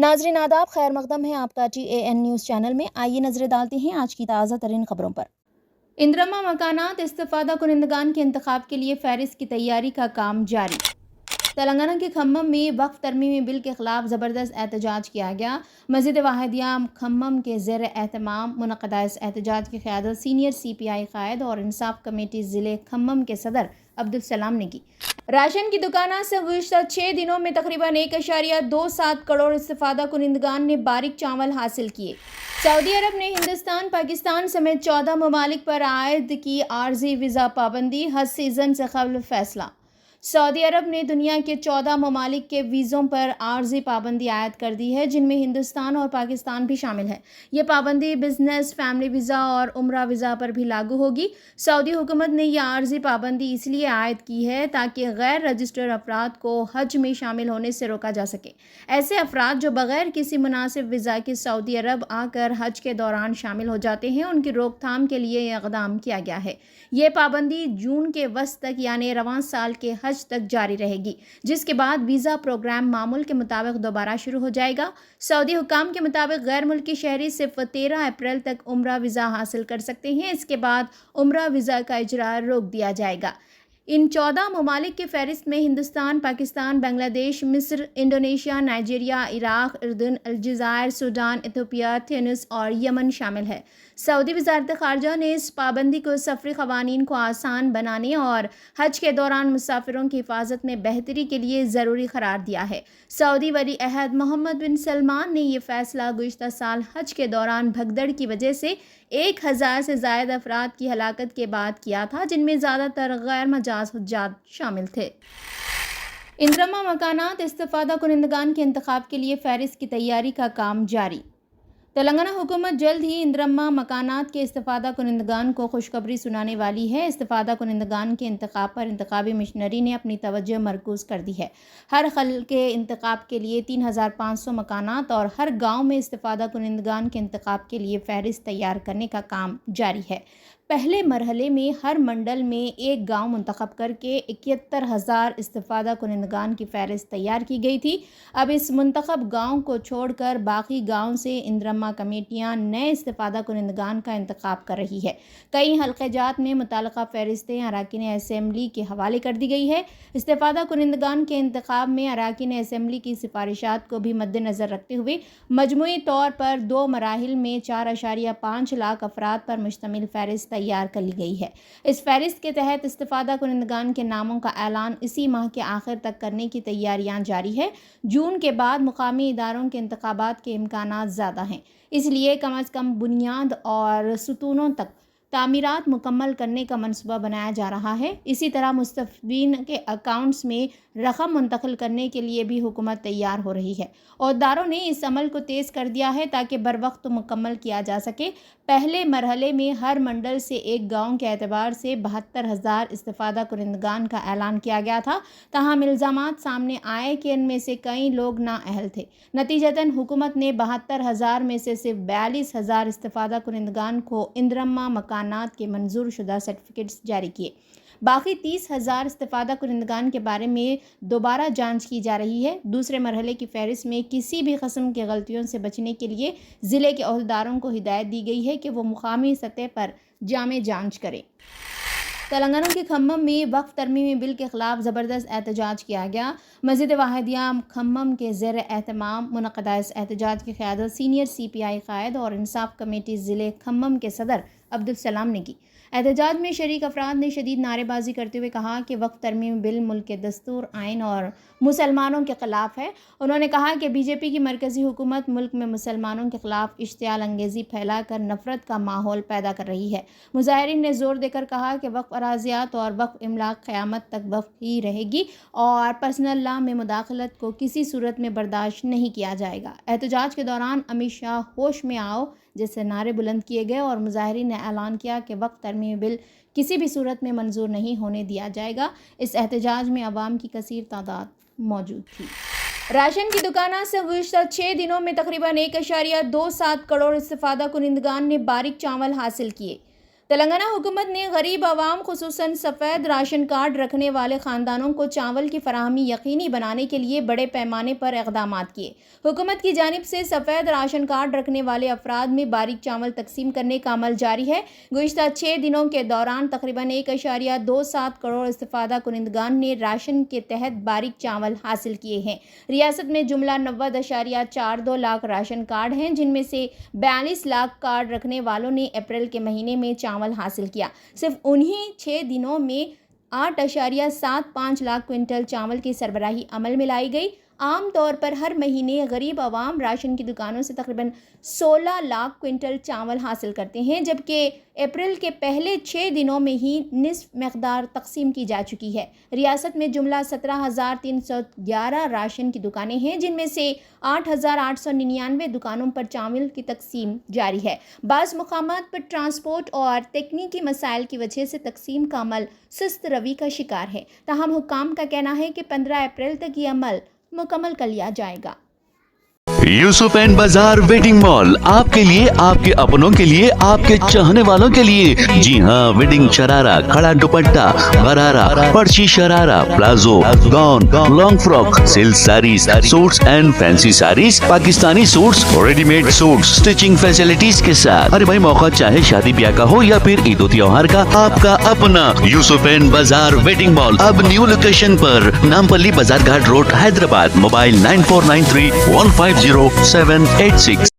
नाजरीन आदाब, खैर मकदम है आपका TAN न्यूज़ चैनल में। आइए नजरें डालते हैं आज की ताज़ा तरीन खबरों पर। इंद्रमा मकानात इस्तिफादा कुनिंदगान के इंतखाब के लिए फहरिस्त की तैयारी का काम जारी। तेलंगाना के खम्मम में वक्फ तरमीमी बिल के खिलाफ ज़बरदस्त एहतजाज किया गया। मस्जिद वाहिदिया खम्मम के ज़ेर एहतमाम मुनक़दा इस एहतजाज की क़यादत सीनियर CPI क़ायद और इंसाफ कमेटी ज़िले खम्मम के सदर अब्दुल सलाम ने की। राशन की दुकानों से गुज़िश्ता 6 दिनों में तकरीबन 1.27 करोड़ इस्तिफादा कुनिंदगान ने बारीक चावल हासिल किए। सऊदी अरब ने हिंदुस्तान, पाकिस्तान समेत 14 ममालिक पर आयद की आर्जी वीज़ा पाबंदी, हज सीज़न से कबल फैसला। सऊदी अरब ने दुनिया के 14 ममालिक के वीज़ों पर आर्जी पाबंदी आयद कर दी है, जिनमें हिंदुस्तान और पाकिस्तान भी शामिल है। ये पाबंदी बिजनेस, फैमिली वीज़ा और उम्रा वीज़ा पर भी लागू होगी। सऊदी हुकूमत ने यह आर्जी पाबंदी इसलिए आयद की है ताकि गैर रजिस्टर्ड अफराद को हज में शामिल होने से रोका जा सके। ऐसे अफराद जो बगैर किसी मुनासिब वीज़ा के सऊदी अरब आकर हज के दौरान शामिल हो जाते हैं, उनकी रोकथाम के लिए यह इक़दाम किया गया है। ये पाबंदी जून के वस्त तक यानी रवां साल के हज तक जारी रहेगी, जिसके बाद वीज़ा प्रोग्राम मामूल के मुताबिक दोबारा शुरू हो जाएगा। सऊदी हुकाम के मुताबिक गैर मुल्की शहरी सिर्फ 13 अप्रैल तक उम्रा वीज़ा हासिल कर सकते हैं। इसके बाद उम्रा वीज़ा का इजरा रोक दिया जाएगा। इन 14 ममालिक के फहरिस्त में हिंदुस्तान, पाकिस्तान, बांग्लादेश, मिस्र, Indonesia, Nigeria, Iraq, उर्दन, अलजायर, Sudan, Ethiopia, Tunis और यमन शामिल है। सऊदी वज़ारत ख़ारजा ने इस पाबंदी को सफ़री क़वानीन को आसान बनाने और हज के दौरान मुसाफिरों की हिफाजत में बेहतरी के लिए ज़रूरी करार दिया है। सऊदी वली अहद मोहम्मद बिन सलमान ने यह फ़ैसला गुज़िश्ता साल हज के दौरान भगदड़ की वजह से 1000 से ज़ायद अफराद की हलाकत के बाद किया था, जिनमें ज़्यादातर गैर मजाज हुज्जाज शामिल थे। इंद्रमा मकानात इस्तिफादा कुनिंदगान के इंतखाब के लिए फहरिस्त की तैयारी का काम जारी। तेलंगाना हुकूमत जल्द ही इंद्रमा मकानात के इस्तिफादा कुनिंदगान को खुशखबरी सुनाने वाली है। इस्तिफादा कुनिंदगान के इंतखाब पर इंतखाबी मिशनरी ने अपनी तवज्जो मरकूज़ कर दी है। हर खल के इंतखाब के लिए 3500 मकानात और हर गाँव में इस्तिफादा कुनिंदगान के इंतखाब के लिए फहरिस्त तैयार करने का काम जारी है। पहले मरहले में हर मंडल में एक गांव मुंतखब करके 71,000 इस्तिफादा कुनिंदगान की फहरिस्त तैयार की गई थी। अब इस मुंतखब गांव को छोड़कर बाकी गांव से इंद्रमा कमेटियां नए इस्तिफादा कुनिंदगान का इंतखाब कर रही है। कई हल्क़े-जात में मुताल्लिक़ा फहरिस्तें अराकीन असम्बली के हवाले कर दी गई है। इस्तिफादा कुनिंदगान के इंतखाब में अराकीन असम्बली की सिफारिशात को भी मद्देनज़र रखते हुए मजमूई तौर पर 2 मराहिल में 4.5 लाख अफराद पर मुश्तमिल फहरिस्त तैयार कर ली गई है। इस फहरिस्त के तहत इस्तिफादा कुनिंदगान के नामों का ऐलान इसी माह के आखिर तक करने की तैयारियां जारी है। जून के बाद मुकामी इदारों के इंतखाबात के इम्कानात ज़्यादा हैं, इसलिए कम अज़ कम बुनियाद और सुतूनों तक तामीरात मुकम्मल करने का मनसूबा बनाया जा रहा है। इसी तरह मुस्तफ़ीन के अकाउंट्स में रकम मुंतकिल करने के लिए भी हुकूमत तैयार हो रही है। अहदेदारों ने इस अमल को तेज़ कर दिया है ताकि बर वक्त मुकम्मल किया जा सके। पहले मरहले में हर मंडल से एक गाँव के एतबार से 72,000 इस्तिफादा कुनिंदगान का ऐलान किया गया था। ताहम इल्ज़ामात सामने आए कि इनमें से कई लोग नाअहल थे। नतीजतन हुकूमत ने 72,000 में से सिर्फ 42,000 इस्तिफादा कुनिंदगान को इंद्रमा मकानात के मंजूर शुदा सर्टिफिकेट्स जारी किए। बाकी 30,000 इस्तिफादा कुनिंदगान के बारे में दोबारा जांच की जा रही है। दूसरे मरहले की फहरिस्त में किसी भी किस्म की गलतियों से बचने के लिए ज़िले के अहदेदारों को हिदायत दी गई है कि वो मुकामी सतह पर जामे जांच करें। तेलंगाना के खम्मम में वक्फ तरमीमी बिल के खिलाफ ज़बरदस्त एहतजाज किया गया। मस्जिद वाहिदिया खम्मम के ज़ेर एहतमाम मुनक़दा इस एहतजाज की क़यादत सीनियर CPI क़ायद और इंसाफ कमेटी ज़िले खम्मम के सदर अब्दुल सलाम ने की। एहतजाज में शरीक अफराद ने शदीद नारेबाजी करते हुए कहा कि वक्फ तरमीमी बिल मुल्क के दस्तूर, आइन और मुसलमानों के ख़िलाफ़ है। उन्होंने कहा कि BJP की मरकज़ी हुकूमत मुल्क में मुसलमानों के ख़िलाफ़ इश्तियाल अंगेज़ी फैलाकर नफ़रत का माहौल पैदा कर रही है। मुज़ाहिरीन ने ज़ोर देकर कहा कि वक्फ अराज़ियात और वक्फ इमलाक क़यामत तक वक्फ ही रहेगी और पर्सनल लॉ में मुदाखलत को किसी सूरत में बर्दाश्त नहीं किया जाएगा। एहतजाज के दौरान अमित शाह होश में आओ जैसे नारे बुलंद किए गए और मुज़ाहिरीन ने ऐलान किया कि वक्फ तरमीमी बिल किसी भी सूरत में मंजूर नहीं होने दिया जाएगा। इस एहतजाज में अवाम की कसीर तादाद मौजूद थी। राशन की दुकानों से गुज़िश्ता 6 दिनों में तकरीबन 1.27 करोड़ इस्तिफादा कुनिंदगान ने बारीक चावल हासिल किए। تلنگانہ حکومت نے غریب عوام خصوصاً سفید راشن کارڈ رکھنے والے خاندانوں کو چاول کی فراہمی یقینی بنانے کے لیے بڑے پیمانے پر اقدامات کیے۔ حکومت کی جانب سے سفید راشن کارڈ رکھنے والے افراد میں باریک چاول تقسیم کرنے کا عمل جاری ہے۔ گزشتہ 6 دنوں کے دوران تقریباً 1.27 کروڑ استفادہ کنندگان نے راشن کے تحت باریک چاول حاصل کیے ہیں۔ ریاست میں جملہ 90.42 لاکھ راشن کارڈ ہیں، جن میں سے 42 لاکھ کارڈ رکھنے والوں نے اپریل کے مہینے میں چاول حاصل کیا۔ صرف انہی 6 دنوں میں 8.75 لاکھ کوئنٹل چاول کی سربراہی عمل میں لائی گئی۔ عام طور پر ہر مہینے غریب عوام راشن کی دکانوں سے تقریباً 16 لاکھ کوئنٹل چاول حاصل کرتے ہیں، جبکہ اپریل کے پہلے 6 دنوں میں ہی نصف مقدار تقسیم کی جا چکی ہے۔ ریاست میں جملہ 17,311 راشن کی دکانیں ہیں، جن میں سے 8,899 دکانوں پر چاول کی تقسیم جاری ہے۔ بعض مقامات پر ٹرانسپورٹ اور تکنیکی مسائل کی وجہ سے تقسیم کا عمل سست روی کا شکار ہے، تاہم حکام کا کہنا ہے کہ 15 اپریل تک یہ عمل مکمل کر لیا جائے گا۔ یوسف اینڈ بازار ویڈنگ مال آپ کے لیے، آپ کے اپنوں کے لیے، آپ کے چاہنے والوں کے لیے۔ جی ہاں، ویڈنگ شرارہ، کھڑا دوپٹہ، غرارہ، پرچی sharara, palazzo, gown, long frock, silk saris, suits and fancy saris, Pakistani suits, ready made suits, stitching facilities کے ساتھ۔ ارے بھائی، موقع چاہے شادی بیاہ کا ہو یا پھر عید و تہوار کا، آپ کا اپنا یوسف اینڈ بازار ویڈنگ مال اب نیو لوکیشن پر، نامپلی بازار گھاٹ روڈ، حیدرآباد۔ موبائل 9493150786۔